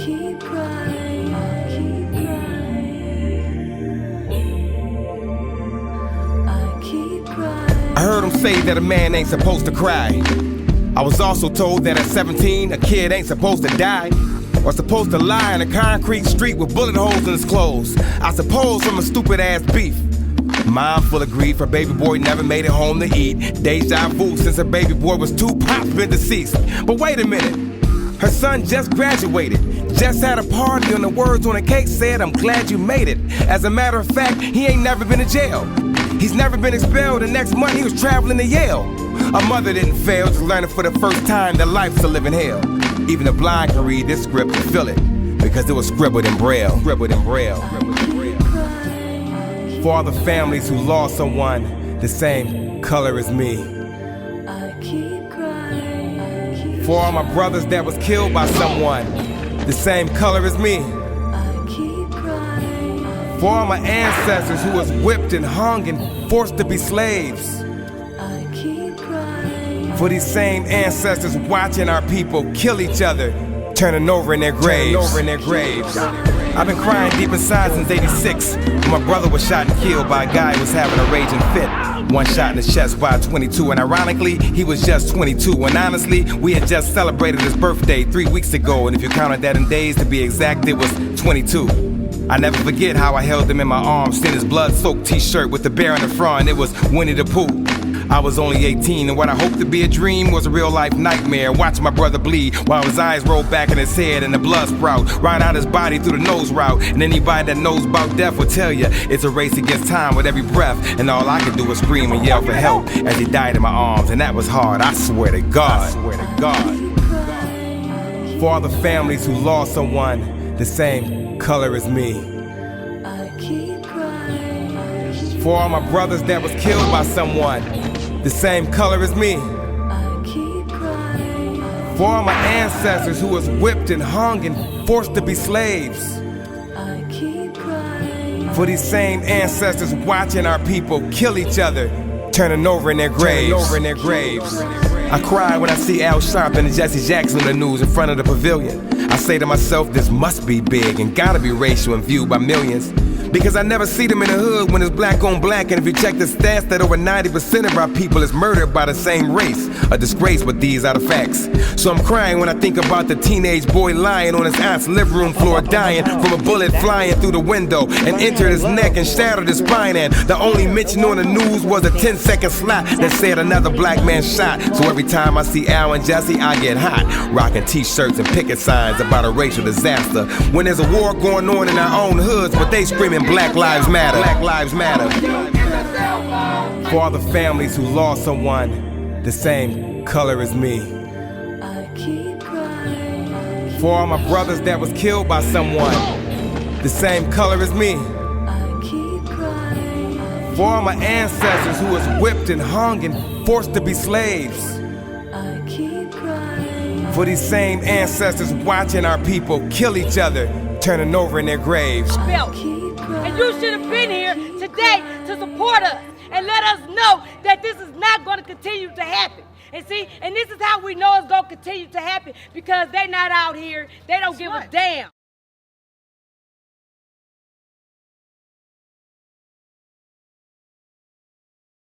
keep crying, I keep crying, I keep crying. I heard him say that a man ain't supposed to cry. I was also told that at 17, a kid ain't supposed to die or supposed to lie in a concrete street with bullet holes in his clothes. I suppose from a stupid ass beef. Mom full of grief, her baby boy never made it home to eat. Deja vu since her baby boy was 2 pops been deceased. But wait a minute, her son just graduated, just had a party and the words on the cake said, "I'm glad you made it." As a matter of fact, he ain't never been in jail. He's never been expelled, and next month he was traveling to Yale. A mother didn't fail, just learning for the first time that life's a living hell. Even the blind can read this script and feel it, because it was scribbled in braille. Scribbled in braille. For all the families who lost someone the same color as me. I keep crying. For all my brothers that was killed by someone the same color as me. I keep crying. For all my ancestors who was whipped and hung and forced to be slaves. I keep crying. For these same ancestors watching our people kill each other, turning over in their graves. I've been crying deep inside since '86, when my brother was shot and killed by a guy who was having a raging fit. One shot in the chest by a 22, and ironically, he was just 22. And honestly, we had just celebrated his birthday 3 weeks ago, and if you counted that in days to be exact, it was 22. I never forget how I held him in my arms, seen his blood-soaked t-shirt with the bear in the front. It was Winnie the Pooh. I was only 18, and what I hoped to be a dream was a real-life nightmare. Watch my brother bleed while his eyes rolled back in his head and the blood sprout right out his body through the nose route. And anybody that knows about death will tell you it's a race against time with every breath. And all I could do was scream and yell for help as he died in my arms, and that was hard. I swear to God. For all the families who lost someone the same color as me. I keep crying. For all my brothers that was killed by someone the same color as me. I keep crying. For all my ancestors who was whipped and hung and forced to be slaves. I keep crying. For these same ancestors watching our people kill each other, turning over in their graves. I cry when I see Al Sharpton and Jesse Jackson on the news in front of the pavilion. I say to myself, this must be big and gotta be racial and viewed by millions. Because I never see them in the hood when it's black on black. And if you check the stats, that over 90% of our people is murdered by the same race. A disgrace, but these are the facts. So I'm crying when I think about the teenage boy lying on his aunt's living room floor, dying from a bullet flying through the window and entered his neck and shattered his spine. And the only mention on the news was a 10-second slot that said another black man shot. So every time I see Al and Jesse, I get hot, rocking t-shirts and picket signs about a racial disaster. When there's a war going on in our own hoods, but they screaming Black Lives Matter. Black Lives Matter. For all the families who lost someone the same color as me. I keep crying. For all my brothers that was killed by someone the same color as me. I keep crying. For all my ancestors who was whipped and hung and forced to be slaves. I keep crying. For these same ancestors watching our people kill each other, turning over in their graves. And you should have been here today to support us and let us know that this is not going to continue to happen. And see, and this is how we know it's going to continue to happen, because they're not out here. They don't give a damn.